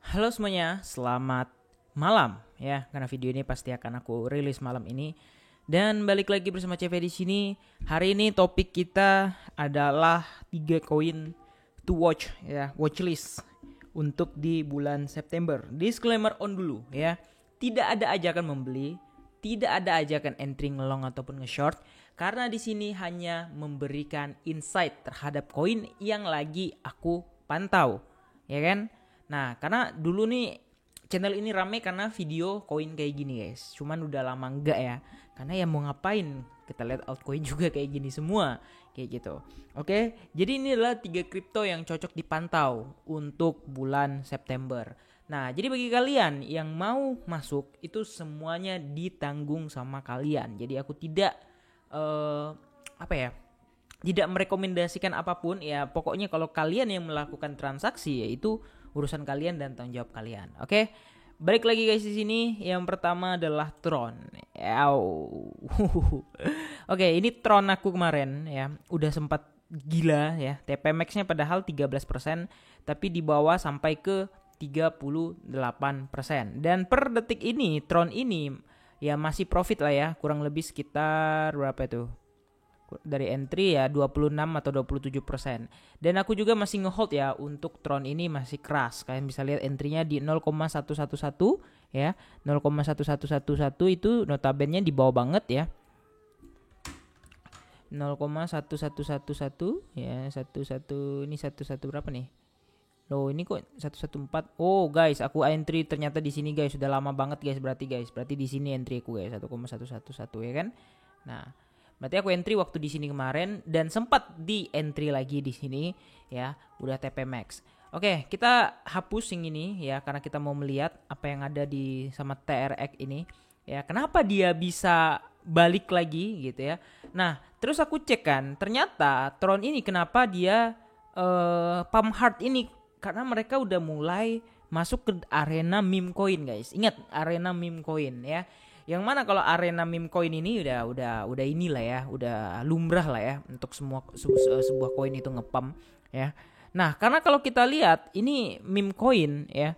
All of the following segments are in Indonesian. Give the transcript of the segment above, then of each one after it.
Halo semuanya, selamat malam ya. Karena video ini pasti akan aku rilis malam ini. Dan balik lagi bersama CV di sini. Hari ini topik kita adalah 3 koin to watch ya, watchlist untuk di bulan September. Disclaimer on dulu ya. Tidak ada ajakan membeli, tidak ada ajakan entry ngelong ataupun nge-short karena di sini hanya memberikan insight terhadap koin yang lagi aku pantau, ya kan? Nah, karena dulu nih channel ini rame karena video koin kayak gini guys. Cuman udah lama enggak ya. Karena ya mau ngapain, kita lihat altcoin juga kayak gini semua. Kayak gitu. Oke, jadi ini adalah 3 kripto yang cocok dipantau untuk bulan September. Nah, jadi bagi kalian yang mau masuk itu semuanya ditanggung sama kalian. Jadi aku tidak tidak merekomendasikan apapun ya. Pokoknya kalau kalian yang melakukan transaksi yaitu urusan kalian dan tanggung jawab kalian. Oke. Balik lagi guys di sini. Yang pertama adalah Tron. Oke, ini Tron aku kemarin ya. Udah sempat gila ya. TP Max-nya padahal 13%, tapi di bawah sampai ke 38%. Dan per detik ini Tron ini ya masih profit lah ya. Kurang lebih sekitar berapa itu? Dari entry ya 26 atau 27%. Dan aku juga masih ngehold ya untuk Tron ini masih keras. Kalian bisa lihat entry-nya di 0,111 ya. 0,1111 itu notabene di bawah banget ya. 0,1111 ya, 11 ini 11 berapa nih? Loh, ini kok 114. Oh, guys, aku entry ternyata di sini guys, sudah lama banget guys berarti guys. Berarti di sini entry aku guys 1,111 ya kan. Nah, berarti aku entry waktu di sini kemarin dan sempat di entry lagi di sini ya, udah TP Max. Oke, kita hapus yang ini ya karena kita mau melihat apa yang ada di sama TRX ini ya. Kenapa dia bisa balik lagi gitu ya. Nah, terus aku cek kan, ternyata Tron ini kenapa dia pump hard ini karena mereka udah mulai masuk ke arena meme coin guys. Ingat arena meme coin ya. Yang mana kalau arena meme coin ini udah inilah ya, udah lumrah lah ya untuk semua sebuah koin itu ngepump ya. Nah, karena kalau kita lihat ini meme coin ya,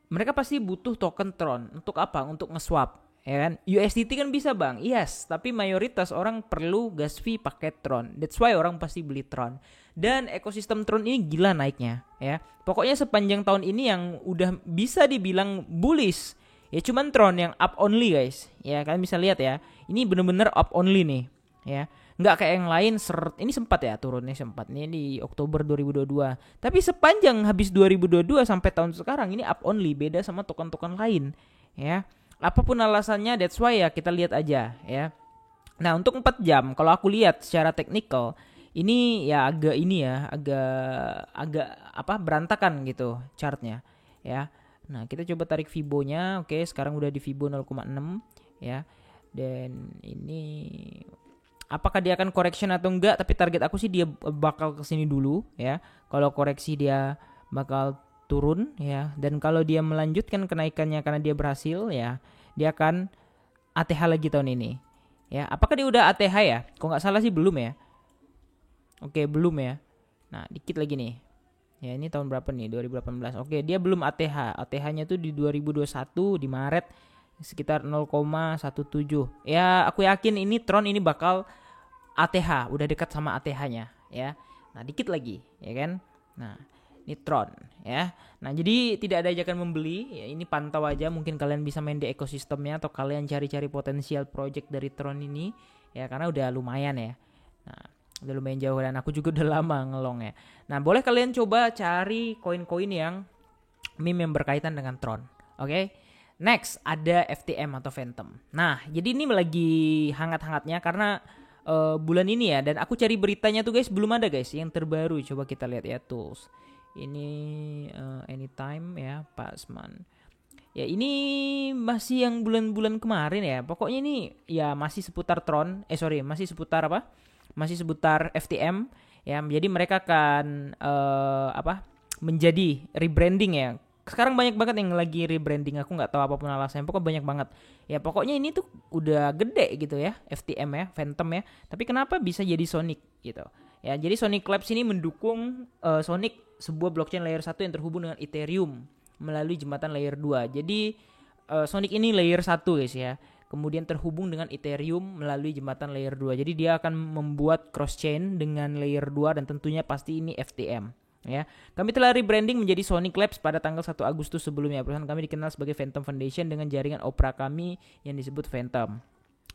mereka pasti butuh token Tron untuk apa? Untuk nge-swap ya kan. USDT kan bisa bang, yes, tapi mayoritas orang perlu gas fee pakai Tron. That's why orang pasti beli Tron. Dan ekosistem Tron ini gila naiknya ya. Pokoknya sepanjang tahun ini yang udah bisa dibilang bullish ya cuman Tron yang up only guys. Ya kalian bisa lihat ya. Ini bener-bener up only nih ya. Nggak kayak yang lain ini sempat ya turunnya sempat nih di Oktober 2022. Tapi sepanjang habis 2022 sampai tahun sekarang ini up only, beda sama token-token lain ya. Apapun alasannya that's why ya kita lihat aja ya. Nah, untuk 4 jam kalau aku lihat secara teknikal ini ya agak berantakan gitu chartnya ya. Nah, kita coba tarik Fibo-nya. Oke, sekarang udah di Fibo 0,6 ya. Dan ini apakah dia akan correction atau enggak? Tapi target aku sih dia bakal kesini dulu ya. Kalau koreksi dia bakal turun ya. Dan kalau dia melanjutkan kenaikannya karena dia berhasil ya, dia akan ATH lagi tahun ini. Ya, apakah dia udah ATH ya? Kok nggak salah sih belum ya. Oke, belum ya. Nah, dikit lagi nih. Ya ini tahun berapa nih? 2018. Oke, dia belum ATH. ATH-nya tuh di 2021 di Maret sekitar 0,17. Ya, aku yakin ini Tron ini bakal ATH, udah dekat sama ATH-nya ya. Nah, dikit lagi, ya kan? Nah, ini Tron ya. Nah, jadi tidak ada ajakan membeli, ya ini pantau aja, mungkin kalian bisa main di ekosistemnya atau kalian cari-cari potensial project dari Tron ini ya karena udah lumayan ya. Nah, udah lumayan jauh dan aku juga udah lama ngelong ya. Nah, boleh kalian coba cari koin-koin yang meme yang berkaitan dengan Tron. Oke. Next ada FTM atau Phantom. Nah, jadi ini lagi hangat-hangatnya karena bulan ini ya, dan aku cari beritanya tuh guys belum ada guys yang terbaru. Coba kita lihat ya tools. Ini anytime ya, Pasman. Ya ini masih yang bulan-bulan kemarin ya. Pokoknya ini ya masih seputar Tron. Masih seputar apa? Masih seputar FTM ya. Jadi mereka akan menjadi rebranding ya. Sekarang banyak banget yang lagi rebranding, aku nggak tahu apapun alasannya, pokoknya banyak banget ya. Pokoknya ini tuh udah gede gitu ya, FTM ya, Phantom ya, tapi kenapa bisa jadi Sonic gitu ya. Jadi Sonic Labs ini mendukung Sonic, sebuah blockchain layer 1 yang terhubung dengan Ethereum melalui jembatan layer 2. Jadi Sonic ini layer 1 guys ya. Kemudian terhubung dengan Ethereum melalui jembatan layer 2. Jadi dia akan membuat cross chain dengan layer 2 dan tentunya pasti ini FTM. Ya, kami telah rebranding menjadi Sonic Labs pada tanggal 1 Agustus sebelumnya. Perusahaan kami dikenal sebagai Phantom Foundation dengan jaringan Opera kami yang disebut Phantom.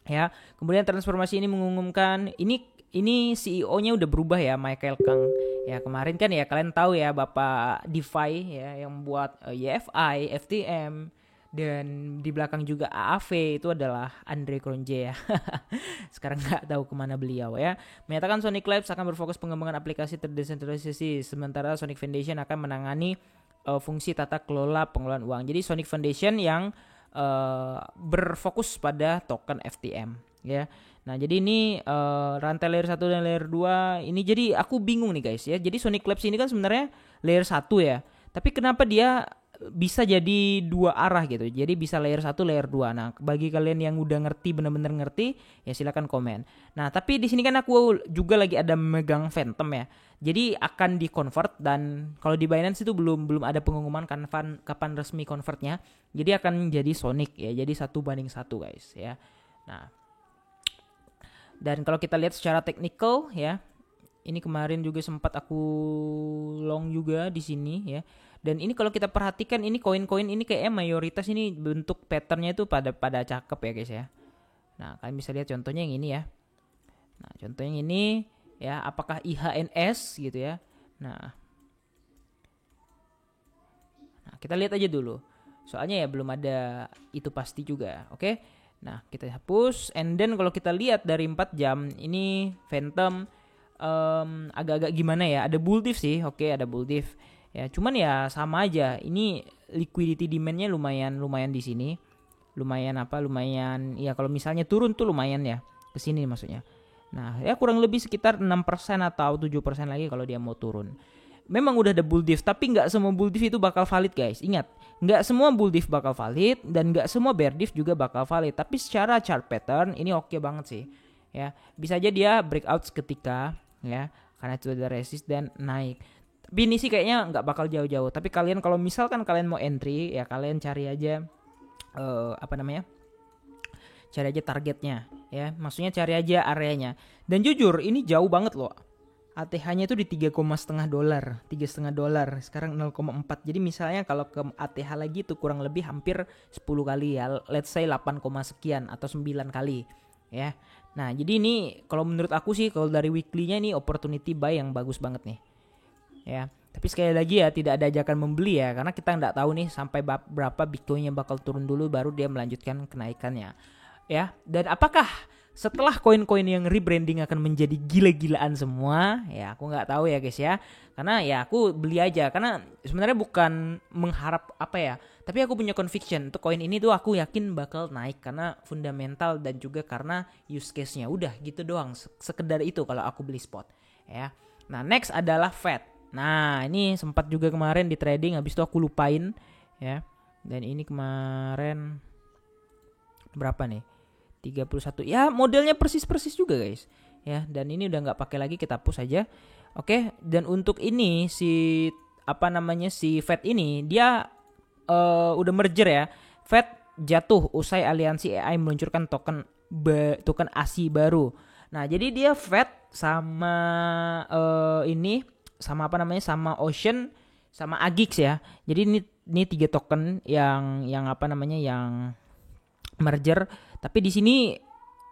Ya, kemudian transformasi ini mengumumkan ini CEO-nya udah berubah ya, Michael Kang. Ya, kemarin kan ya kalian tahu ya Bapak DeFi ya yang buat YFI, FTM dan di belakang juga AAV itu adalah Andre Cronje ya. Sekarang nggak tahu kemana beliau ya. Menyatakan Sonic Labs akan berfokus pengembangan aplikasi terdesentralisasi, sementara Sonic Foundation akan menangani fungsi tata kelola pengelolaan uang. Jadi Sonic Foundation yang berfokus pada token FTM ya. Nah, jadi ini rantai layer 1 dan layer 2 ini, jadi aku bingung nih guys ya. Jadi Sonic Labs ini kan sebenarnya layer 1 ya. Tapi kenapa dia bisa jadi dua arah gitu. Jadi bisa layer 1, layer 2. Nah, bagi kalian yang udah ngerti, benar-benar ngerti, ya silakan komen. Nah, tapi di sini kan aku juga lagi ada megang Phantom ya. Jadi akan di-convert, dan kalau di Binance itu belum ada pengumuman kapan resmi convertnya. Jadi akan jadi Sonic ya. Jadi 1:1 guys ya. Nah, dan kalau kita lihat secara teknikal ya, ini kemarin juga sempat aku long juga di sini ya. Dan ini kalau kita perhatikan ini koin-koin ini kayaknya mayoritas ini bentuk patternnya itu pada cakep ya guys ya. Nah, kalian bisa lihat contohnya yang ini ya. Nah, contohnya yang ini ya, apakah IHNS gitu ya. Nah, kita lihat aja dulu. Soalnya ya belum ada itu pasti juga, oke? Nah, kita hapus, and then kalau kita lihat dari 4 jam ini Phantom agak-agak gimana ya, ada bull diff sih, oke, ada bull diff ya, cuman ya sama aja, ini liquidity demand-nya lumayan di sini, lumayan ya, kalau misalnya turun tuh lumayan ya ke sini maksudnya. Nah, ya kurang lebih sekitar 6% atau 7% lagi kalau dia mau turun. Memang udah ada bull diff, tapi nggak semua bull diff itu bakal valid guys. Ingat, nggak semua bull diff bakal valid dan nggak semua bear diff juga bakal valid. Tapi secara chart pattern ini oke banget sih. Ya, bisa aja dia breakout seketika ya, karena itu ada resist dan naik. Tapi ini sih kayaknya nggak bakal jauh-jauh. Tapi kalian kalau misalkan kalian mau entry ya, kalian cari aja cari aja targetnya ya. Maksudnya cari aja areanya. Dan jujur ini jauh banget loh. ATH-nya itu di $3,5 $3,5. Sekarang 0,4. Jadi misalnya kalau ke ATH lagi itu kurang lebih hampir 10 kali ya. Let's say 8, sekian atau 9 kali ya. Nah, jadi ini kalau menurut aku sih kalau dari weekly-nya ini opportunity buy yang bagus banget nih. Ya, tapi sekali lagi ya tidak ada ajakan membeli ya, karena kita nggak tahu nih sampai berapa Bitcoin-nya bakal turun dulu baru dia melanjutkan kenaikannya. Ya, dan apakah setelah koin-koin yang rebranding akan menjadi gila-gilaan semua? Ya, aku nggak tahu ya guys ya. Karena ya aku beli aja karena sebenarnya bukan mengharap apa ya, tapi aku punya conviction untuk koin ini tuh aku yakin bakal naik karena fundamental dan juga karena use case-nya. Udah gitu doang, sekedar itu kalau aku beli spot ya. Nah, next adalah Fed. Nah, ini sempat juga kemarin di trading, habis itu aku lupain ya. Dan ini kemarin berapa nih? 31. Ya, modelnya persis juga guys. Ya, dan ini udah nggak pakai lagi, kita hapus aja. Oke, dan untuk ini si Fed ini dia udah merger ya. Fed jatuh usai aliansi AI meluncurkan token ASI baru. Nah, jadi dia Fed sama sama Ocean sama Agix ya. Jadi ini 3 token yang merger, tapi di sini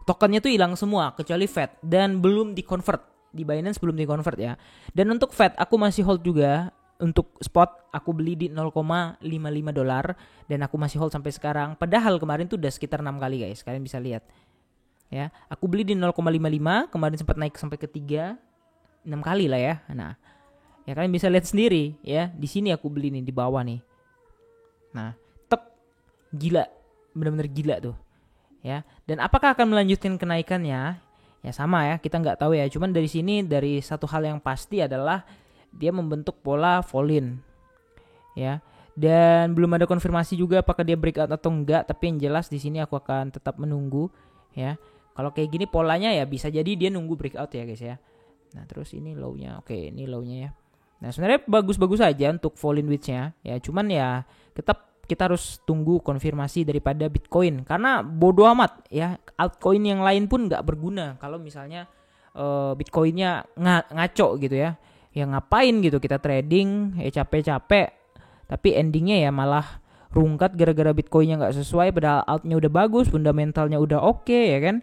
tokennya tuh hilang semua kecuali Fed dan belum di-convert. Di Binance belum di-convert ya. Dan untuk Fed aku masih hold juga. Untuk spot aku beli di $0,55 dan aku masih hold sampai sekarang. Padahal kemarin tuh udah sekitar 6 kali guys. Kalian bisa lihat. Ya, aku beli di 0,55, kemarin sempat naik sampai ke 3, 6 kali lah ya. Nah, ya kalian bisa lihat sendiri ya. Di sini aku beli nih di bawah nih. Nah, gila. Benar-benar gila tuh. Ya, dan apakah akan melanjutkan kenaikannya? Ya sama ya, kita nggak tahu ya. Cuman dari sini dari satu hal yang pasti adalah dia membentuk pola fall-in. Ya. Dan belum ada konfirmasi juga apakah dia breakout atau enggak, tapi yang jelas di sini aku akan tetap menunggu ya. Kalau kayak gini polanya ya bisa jadi dia nunggu breakout ya guys ya. Nah, terus ini low-nya. Oke, ini low-nya ya. Nah sebenarnya bagus-bagus aja untuk fall in width-nya ya, cuman ya tetap kita harus tunggu konfirmasi daripada Bitcoin, karena bodo amat ya, altcoin yang lain pun nggak berguna kalau misalnya Bitcoinnya ngaco gitu ya. Ya ngapain gitu kita trading ya capek-capek, tapi endingnya ya malah rungkat gara-gara Bitcoinnya nggak sesuai, padahal altnya udah bagus, fundamentalnya udah oke ya kan.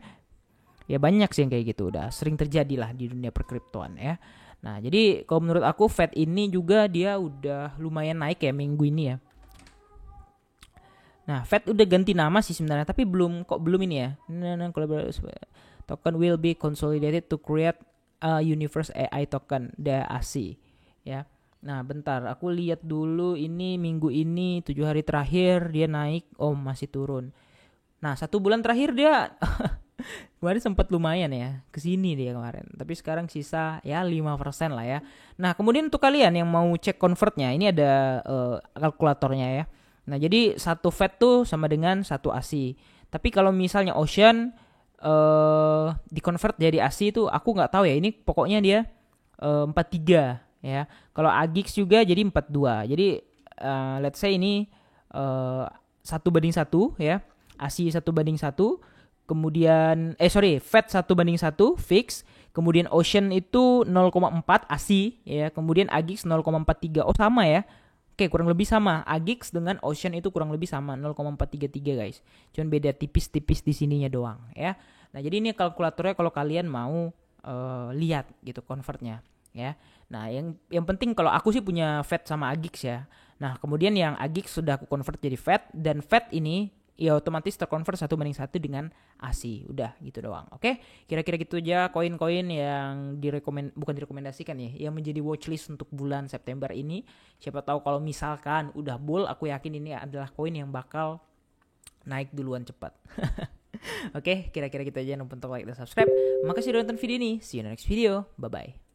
Ya banyak sih yang kayak gitu, udah sering terjadi lah di dunia perkriptoan ya. Nah jadi kalau menurut aku Fed ini juga dia udah lumayan naik ya minggu ini ya. Nah, Fed udah ganti nama sih sebenarnya, tapi belum ini ya. Token will be consolidated to create a universe AI token, DAC ya. Nah, bentar, aku lihat dulu ini minggu ini 7 hari terakhir dia naik, masih turun. Nah, 1 bulan terakhir dia kemarin sempat lumayan ya, kesini dia kemarin. Tapi sekarang sisa ya 5% lah ya. Nah, kemudian untuk kalian yang mau cek convertnya, ini ada kalkulatornya ya. Nah jadi 1 Fed tuh sama dengan 1 ASI. Tapi kalau misalnya Ocean di-convert jadi ASI itu aku nggak tahu ya. Ini pokoknya dia 43 ya. Kalau AGIX juga jadi 42. Jadi let's say ini 1:1 ya. ASI 1:1. Kemudian Fed 1:1 fix. Kemudian Ocean itu 0,4 ASI ya. Kemudian AGIX 0,43. Sama ya. Oke, kurang lebih sama. AGIX dengan Ocean itu kurang lebih sama, 0,433 guys. Cuman beda tipis-tipis di sininya doang ya. Nah, jadi ini kalkulatornya kalau kalian mau lihat gitu convertnya ya. Nah, yang penting kalau aku sih punya Fed sama AGIX ya. Nah, kemudian yang AGIX sudah aku convert jadi Fed, dan Fed ini ya otomatis terkonvert 1:1 dengan ASI. Udah gitu doang. Oke, kira-kira gitu aja koin-koin yang bukan direkomendasikan ya, yang menjadi watchlist untuk bulan September ini. Siapa tahu kalau misalkan udah bull, aku yakin ini adalah koin yang bakal naik duluan cepat. Oke, kira-kira gitu aja. Jangan lupa untuk like dan subscribe. Makasih udah nonton video ini. See you in the next video. Bye bye.